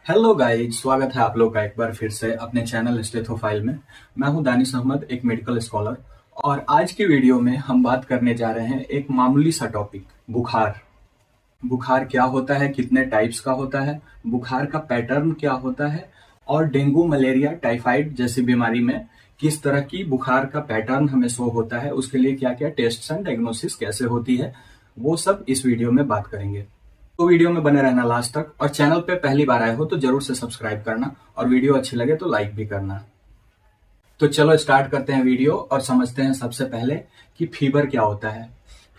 Hello guys, स्वागत है आप लोग का एक बार फिर से अपने चैनल स्टेथोफाइल में। मैं हूं दानिश अहमद, एक मेडिकल स्कॉलर। और आज की वीडियो में हम बात करने जा रहे हैं एक मामूली सा टॉपिक, बुखार। बुखार क्या होता है, कितने टाइप्स का होता है, बुखार का पैटर्न क्या होता है, और डेंगू, मलेरिया, टाइफाइड जैसी बीमारी में किस तरह की बुखार का पैटर्न हमें शो होता है, उसके लिए क्या क्या टेस्ट एंड डायग्नोसिस कैसे होती है, वो सब इस वीडियो में बात करेंगे। तो वीडियो में बने रहना लास्ट तक, और चैनल पे पहली बार आए हो तो जरूर से सब्सक्राइब करना, और वीडियो अच्छी लगे तो लाइक भी करना। तो चलो स्टार्ट करते हैं वीडियो और समझते हैं सबसे पहले कि फीवर क्या होता है।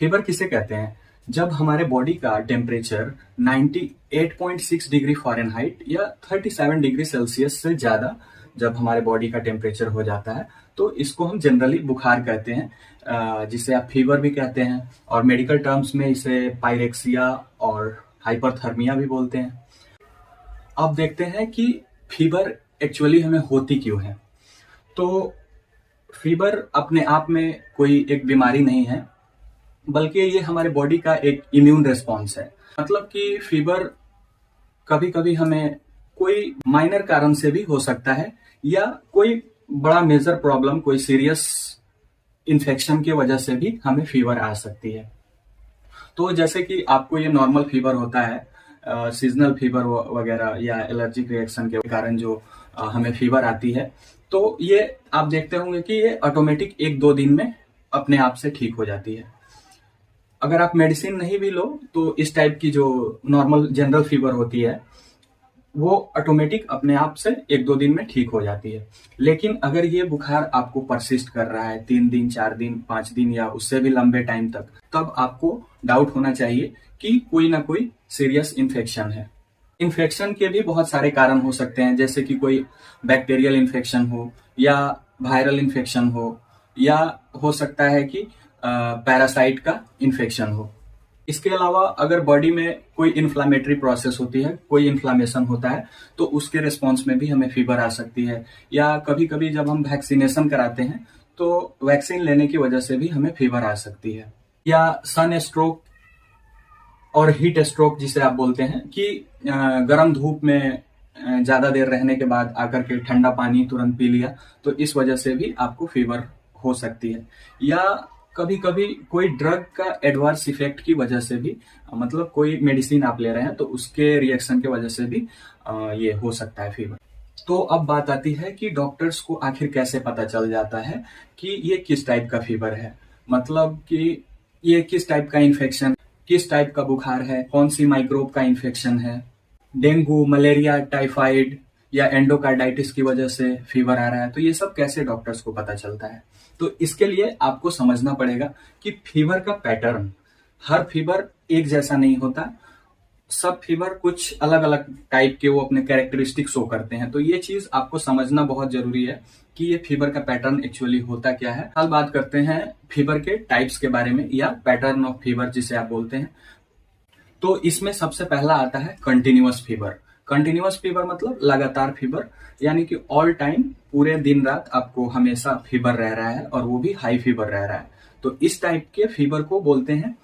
फीवर किसे कहते हैं? जब हमारे बॉडी का टेम्परेचर 98.6 डिग्री फ़ारेनहाइट या 37 डिग्री सेल्सियस से ज्यादा जब हमारे बॉडी का टेम्परेचर हो जाता है तो इसको हम जनरली बुखार कहते हैं, जिसे आप फीवर भी कहते हैं, और मेडिकल टर्म्स में इसे पायरेक्सिया और हाइपरथर्मिया भी बोलते हैं। अब देखते हैं कि फीवर एक्चुअली हमें होती क्यों है। तो फीवर अपने आप में कोई एक बीमारी नहीं है, बल्कि ये हमारे बॉडी का एक इम्यून रिस्पॉन्स है। मतलब कि फीवर कभी कभी हमें कोई माइनर कारण से भी हो सकता है, या कोई बड़ा मेजर प्रॉब्लम, कोई सीरियस इन्फेक्शन की वजह से भी हमें फीवर आ सकती है। तो जैसे कि आपको ये नॉर्मल फीवर होता है, सीजनल फीवर वगैरह या एलर्जिक रिएक्शन के कारण जो हमें फीवर आती है, तो ये आप देखते होंगे कि ये ऑटोमेटिक 1-2 दिन में अपने आप से ठीक हो जाती है। अगर आप मेडिसिन नहीं भी लो तो इस टाइप की जो नॉर्मल जनरल फीवर होती है वो ऑटोमेटिक अपने आप से 1-2 दिन में ठीक हो जाती है। लेकिन अगर ये बुखार आपको परसिस्ट कर रहा है 3 दिन, 4 दिन, 5 दिन या उससे भी लंबे टाइम तक, तब आपको डाउट होना चाहिए कि कोई ना कोई सीरियस इन्फेक्शन है। इन्फेक्शन के भी बहुत सारे कारण हो सकते हैं, जैसे कि कोई बैक्टीरियल इन्फेक्शन हो, या वायरल इन्फेक्शन हो, या हो सकता है कि पैरासाइट का इन्फेक्शन हो। इसके अलावा अगर बॉडी में कोई इन्फ्लामेटरी प्रोसेस होती है, कोई इन्फ्लामेशन होता है, तो उसके रिस्पॉन्स में भी हमें फीवर आ सकती है। या कभी कभी जब हम वैक्सीनेशन कराते हैं तो वैक्सीन लेने की वजह से भी हमें फीवर आ सकती है। या सन स्ट्रोक और हीट स्ट्रोक जिसे आप बोलते हैं कि गर्म धूप में ज्यादा देर रहने के बाद आकर के ठंडा पानी तुरंत पी लिया, तो इस वजह से भी आपको फीवर हो सकती है। या कभी कभी कोई ड्रग का एडवर्स इफेक्ट की वजह से भी, मतलब कोई मेडिसिन आप ले रहे हैं तो उसके रिएक्शन की वजह से भी ये हो सकता है फीवर। तो अब बात आती है कि डॉक्टर्स को आखिर कैसे पता चल जाता है कि ये किस टाइप का फीवर है, मतलब कि ये किस टाइप का इन्फेक्शन, किस टाइप का बुखार है, कौन सी माइक्रोब का इन्फेक्शन है। डेंगू, मलेरिया, टाइफाइड या एंडोकार्डाइटिस की वजह से फीवर आ रहा है, तो ये सब कैसे डॉक्टर्स को पता चलता है। तो इसके लिए आपको समझना पड़ेगा कि फीवर का पैटर्न, हर फीवर एक जैसा नहीं होता। सब फीवर कुछ अलग अलग टाइप के वो अपने कैरेक्टरिस्टिक शो करते हैं। तो ये चीज आपको समझना बहुत जरूरी है कि ये फीवर का पैटर्न एक्चुअली होता क्या है। कल बात करते हैं फीवर के टाइप्स के बारे में, या पैटर्न ऑफ फीवर जिसे आप बोलते हैं। तो इसमें सबसे पहला आता है कंटिन्यूअस फीवर। कंटिन्यूअस फीवर मतलब लगातार फीवर, यानी कि ऑल टाइम, पूरे दिन रात आपको हमेशा फीवर रह रहा है, और वो भी हाई फीवर रह रहा है। तो इस टाइप के फीवर को बोलते हैं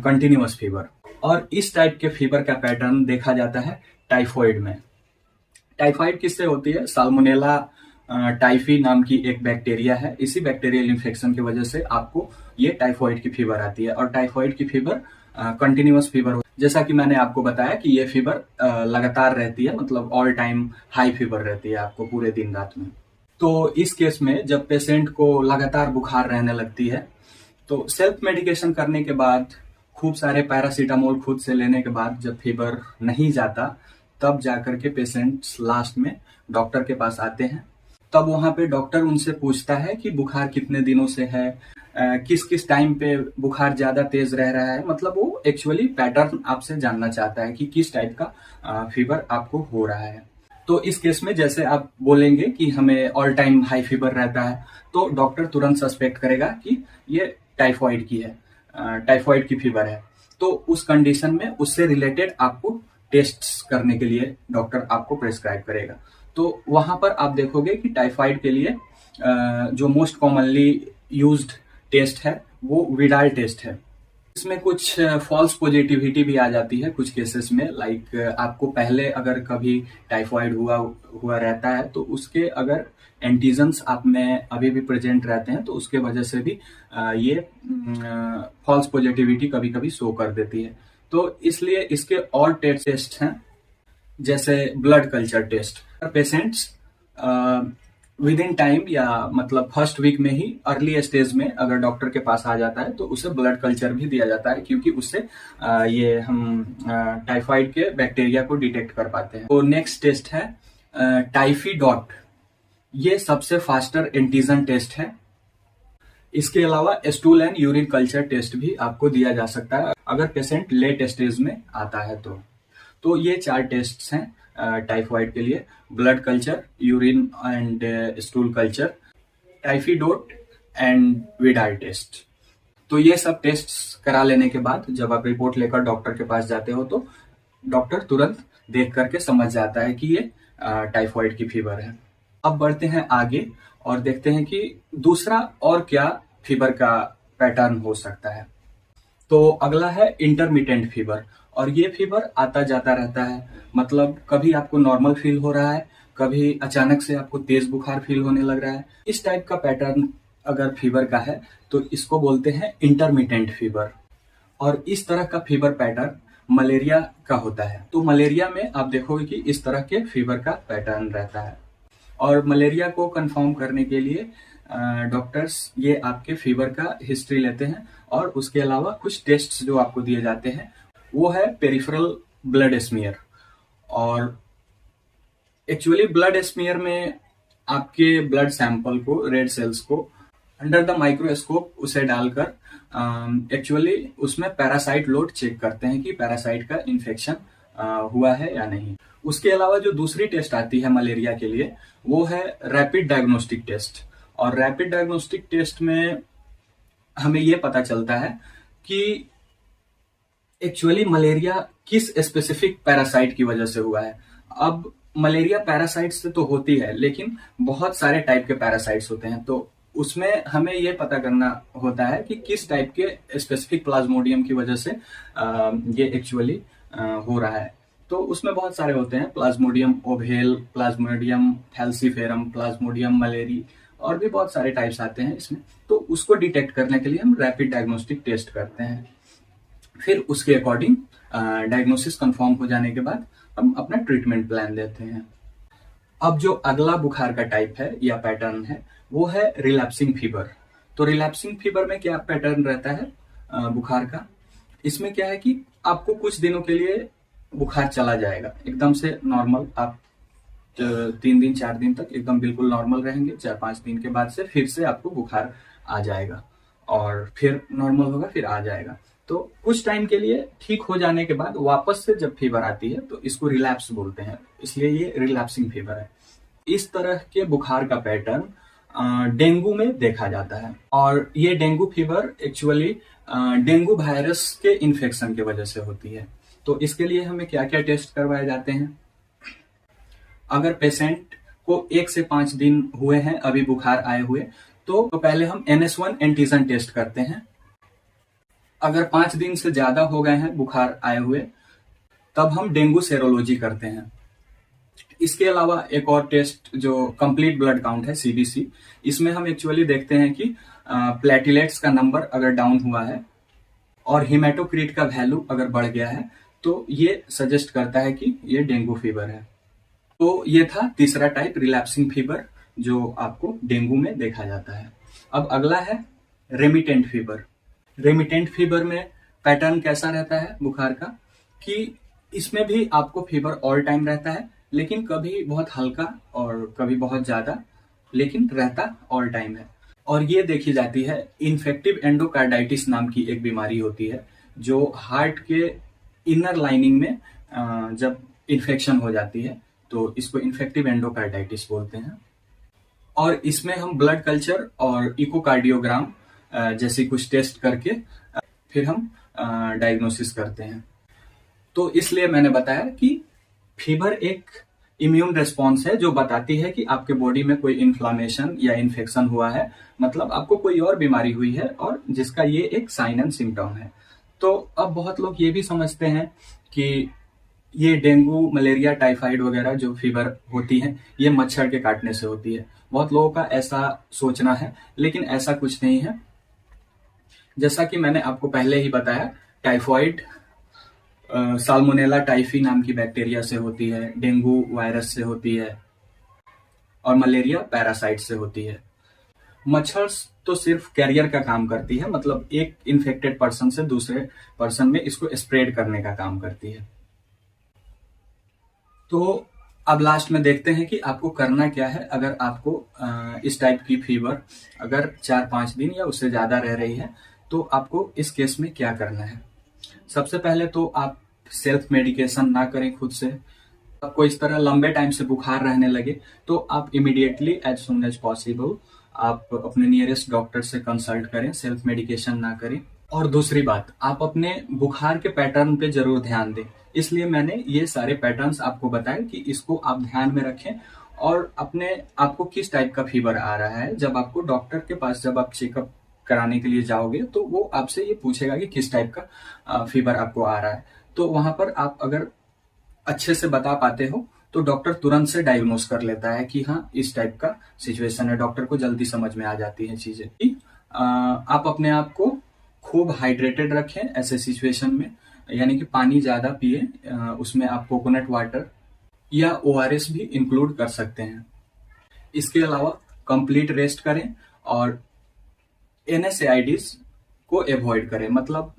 कंटिन्यूअस फीवर। और इस टाइप के फीवर का पैटर्न देखा जाता है टाइफॉइड में। टाइफाइड किससे होती है? साल्मोनेला टाइफी नाम की एक बैक्टीरिया है। इसी बैक्टीरियल इन्फेक्शन की वजह से आपको ये टाइफॉइड की फीवर आती है। और टाइफॉइड की फीवर कंटिन्यूअस फीवर, जैसा कि मैंने आपको बताया कि ये फीवर लगातार रहती है, मतलब ऑल टाइम हाई फीवर रहती है आपको पूरे दिन रात में। तो इस केस में जब पेशेंट को लगातार बुखार रहने लगती है, तो सेल्फ मेडिकेशन करने के बाद, खूब सारे पैरासीटामोल खुद से लेने के बाद जब फीवर नहीं जाता, तब जाकर के पेशेंट्स लास्ट में डॉक्टर के पास आते हैं। तब वहां पे डॉक्टर उनसे पूछता है कि बुखार कितने दिनों से है, किस किस टाइम पे बुखार ज्यादा तेज रह रहा है। मतलब वो एक्चुअली पैटर्न आपसे जानना चाहता है कि किस टाइप का फीवर आपको हो रहा है। तो इस केस में जैसे आप बोलेंगे कि हमें ऑल टाइम हाई फीवर रहता है, तो डॉक्टर तुरंत सस्पेक्ट करेगा कि ये टाइफॉइड की है, टाइफॉइड की फीवर है। तो उस कंडीशन में उससे रिलेटेड आपको टेस्ट करने के लिए डॉक्टर आपको प्रेस्क्राइब करेगा। तो वहां पर आप देखोगे कि टाइफाइड के लिए जो मोस्ट कॉमनली यूज्ड टेस्ट है वो विडाल टेस्ट है। इसमें कुछ फॉल्स पॉजिटिविटी भी आ जाती है कुछ केसेस में, लाइक आपको पहले अगर कभी टाइफाइड हुआ रहता है तो उसके अगर एंटीजन्स आप में अभी भी प्रेजेंट रहते हैं तो उसके वजह से भी ये फॉल्स पॉजिटिविटी कभी कभी शो कर देती है। तो इसलिए इसके और टेस्ट हैं, जैसे blood culture test. Patients with in time या मतलब फर्स्ट वीक में ही अर्ली स्टेज में अगर डॉक्टर के पास आ जाता है तो उसे ब्लड कल्चर भी दिया जाता है, क्योंकि उससे ये हम टाइफाइड के बैक्टीरिया को डिटेक्ट कर पाते हैं। तो नेक्स्ट टेस्ट है टाइफी डॉट। ये सबसे फास्टर एंटीजन टेस्ट है। इसके अलावा stool and urine culture test भी आपको दिया जा सकता है अगर पेशेंट लेट स्टेज में आता है तो ये 4 टेस्ट हैं टाइफाइड के लिए: blood culture, urine and stool culture, Typhidot and Widal test. तो ये सब टेस्ट करा लेने के बाद जब आप रिपोर्ट लेकर डॉक्टर के पास जाते हो तो डॉक्टर तुरंत देख करके समझ जाता है कि ये टाइफाइड की फीवर है। अब बढ़ते हैं आगे और देखते हैं कि दूसरा और क्या फीवर का पैटर्न हो सकता है। तो अगला है इंटरमिटेंट फीवर, और ये फीवर आता जाता रहता है। मतलब कभी आपको नॉर्मल फील हो रहा है, कभी अचानक से आपको तेज बुखार फील होने लग रहा है। इस टाइप का पैटर्न अगर फीवर का है तो इसको बोलते हैं इंटरमिटेंट फीवर। और इस तरह का फीवर पैटर्न मलेरिया का होता है। तो मलेरिया में आप देखोगे कि इस तरह के फीवर का पैटर्न रहता है। और मलेरिया को कंफर्म करने के लिए डॉक्टर्स ये आपके फीवर का हिस्ट्री लेते हैं, और उसके अलावा कुछ टेस्ट्स जो आपको दिए जाते हैं वो है पेरिफेरल ब्लड स्मीयर। और एक्चुअली ब्लड स्मीयर में आपके ब्लड सैंपल को, रेड सेल्स को अंडर द माइक्रोस्कोप उसे डालकर एक्चुअली उसमें पैरासाइट लोड चेक करते हैं कि पैरासाइट का इन्फेक्शन हुआ है या नहीं। उसके अलावा जो दूसरी टेस्ट आती है मलेरिया के लिए वो है रैपिड डायग्नोस्टिक टेस्ट। और रैपिड डायग्नोस्टिक टेस्ट में हमें ये पता चलता है कि एक्चुअली मलेरिया किस स्पेसिफिक पैरासाइट की वजह से हुआ है। अब मलेरिया पैरासाइट से तो होती है, लेकिन बहुत सारे टाइप के पैरासाइट्स होते हैं, तो उसमें हमें ये पता करना होता है कि किस टाइप के स्पेसिफिक प्लाज्मोडियम की वजह से ये एक्चुअली हो रहा है। तो उसमें बहुत सारे होते हैं: Plasmodium oval, Plasmodium falciparum, Plasmodium malariae, और भी बहुत सारे टाइप्स आते हैं इसमें। तो उसको डिटेक्ट करने के लिए हम रैपिड डायग्नोस्टिक टेस्ट करते हैं। फिर उसके अकॉर्डिंग डायग्नोसिस कंफर्म हो जाने के बाद हम अपना ट्रीटमेंट प्लान देते हैं। अब जो अगला बुखार का टाइप है या पैटर्न है वो है रिलैप्सिंग फीवर। तो रिलैप्सिंग फीवर में क्या पैटर्न रहता है बुखार का? इसमें क्या है कि आपको कुछ दिनों के लिए बुखार चला जाएगा, एकदम से नॉर्मल, आप 3 दिन 4 दिन तक एकदम बिल्कुल नॉर्मल रहेंगे। 4-5 दिन के बाद से फिर से आपको बुखार आ जाएगा और फिर नॉर्मल होगा, फिर आ जाएगा। तो कुछ टाइम के लिए ठीक हो जाने के बाद वापस से जब फीवर आती है तो इसको रिलैप्स बोलते हैं, इसलिए ये रिलैप्सिंग फीवर है। इस तरह के बुखार का पैटर्न डेंगू में देखा जाता है, और ये dengue fever actually dengue virus के इन्फेक्शन की वजह से होती है। तो इसके लिए हमें क्या क्या टेस्ट करवाए जाते हैं? अगर पेशेंट को 1 से 5 दिन हुए हैं अभी बुखार आए हुए, तो पहले हम NS1 एंटीजन टेस्ट करते हैं। अगर 5 दिन से ज्यादा हो गए हैं बुखार आए हुए, तब हम डेंगू सेरोलॉजी करते हैं। इसके अलावा एक और टेस्ट जो कंप्लीट ब्लड काउंट है, CBC, इसमें हम एक्चुअली देखते हैं कि प्लेटलेट्स का नंबर अगर डाउन हुआ है और हिमेटोक्रिट का वैल्यू अगर बढ़ गया है तो ये सजेस्ट करता है कि ये डेंगू फीवर है। तो ये था तीसरा टाइप, रिलैप्सिंग फीवर, जो आपको डेंगू में देखा जाता है। अब अगला है रेमिटेंट फीवर। रेमिटेंट फीवर में पैटर्न कैसा रहता है बुखार का कि इसमें भी आपको फीवर ऑल टाइम रहता है, लेकिन कभी बहुत हल्का और कभी बहुत ज्यादा, लेकिन रहता ऑल टाइम है। और ये देखी जाती है इन्फेक्टिव एंडोकार्डाइटिस नाम की एक बीमारी होती है, जो हार्ट के इनर लाइनिंग में जब इन्फेक्शन हो जाती है तो इसको इन्फेक्टिव एंडोकार्डाइटिस बोलते हैं। और इसमें हम ब्लड कल्चर और इकोकार्डियोग्राम जैसी कुछ टेस्ट करके फिर हम डायग्नोसिस करते हैं। तो इसलिए मैंने बताया कि फीवर एक इम्यून रिस्पॉन्स है जो बताती है कि आपके बॉडी में कोई इन्फ्लामेशन या इन्फेक्शन हुआ है, मतलब आपको कोई और बीमारी हुई है और जिसका ये एक साइन एंड सिम्टम है। तो अब बहुत लोग ये भी समझते हैं कि ये डेंगू, मलेरिया, टाइफाइड वगैरह जो फीवर होती है ये मच्छर के काटने से होती है। बहुत लोगों का ऐसा सोचना है, लेकिन ऐसा कुछ नहीं है। जैसा कि मैंने आपको पहले ही बताया, टाइफाइड साल्मोनेला टाइफी नाम की बैक्टीरिया से होती है, डेंगू वायरस से होती है और मलेरिया पैरासाइट से होती है। मच्छर तो सिर्फ कैरियर का काम करती है, मतलब एक इन्फेक्टेड पर्सन से दूसरे पर्सन में इसको स्प्रेड करने का काम करती है। तो अब लास्ट में देखते हैं कि आपको करना क्या है अगर आपको इस टाइप की फीवर अगर 4-5 दिन या उससे ज्यादा रह रही है, तो आपको इस केस में क्या करना है। सबसे पहले तो आप सेल्फ मेडिकेशन ना करें खुद से। आपको इस तरह लंबे टाइम से बुखार रहने लगे तो आप immediately as soon as possible आप अपने नियरेस्ट डॉक्टर से कंसल्ट करें, सेल्फ मेडिकेशन ना करें। और दूसरी बात, आप अपने बुखार के पैटर्न पे जरूर ध्यान दें। इसलिए मैंने ये सारे पैटर्न्स आपको बताए कि इसको आप ध्यान में रखें और अपने आपको किस टाइप का फीवर आ रहा है, जब आपको डॉक्टर के पास जब आप चेकअप कराने के लिए जाओगे तो वो आपसे ये पूछेगा कि किस टाइप का फीवर आपको आ रहा है। तो वहां पर आप अगर अच्छे से बता पाते हो तो डॉक्टर तुरंत से डायग्नोस कर लेता है कि हाँ इस टाइप का सिचुएशन है। डॉक्टर को जल्दी समझ में आ जाती है चीजें। आप अपने आप को खूब हाइड्रेटेड रखें ऐसे सिचुएशन में, यानी कि पानी ज्यादा पिए। उसमें आप कोकोनट वाटर या ओआरएस भी इंक्लूड कर सकते हैं। इसके अलावा कंप्लीट रेस्ट करें और एनएसएआईडीज को अवॉइड करें, मतलब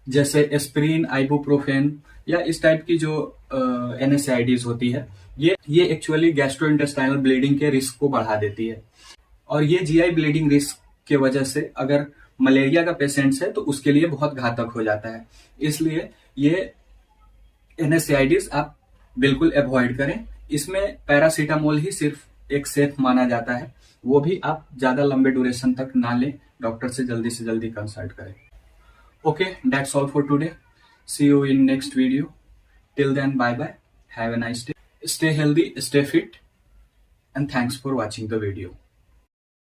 जैसे एस्प्रिन, आइबुप्रोफेन या इस टाइप की जो एनएसएआईडीज होती है, ये एक्चुअली गैस्ट्रोइंटेस्टाइनल ब्लीडिंग के रिस्क को बढ़ा देती है। और ये जीआई ब्लीडिंग रिस्क के वजह से अगर मलेरिया का पेशेंट्स है तो उसके लिए बहुत घातक हो जाता है। इसलिए ये एनएसएआईडीज आप बिल्कुल अवॉइड करें। इसमें पैरासीटामोल ही सिर्फ एक सेफ माना जाता है, वो भी आप ज्यादा लंबे ड्यूरेशन तक ना लें। डॉक्टर से जल्दी कंसल्ट करें। Okay, that's all for today. See you in next video. Till then, bye bye. Have a nice day. Stay healthy, stay fit, and thanks for watching the video.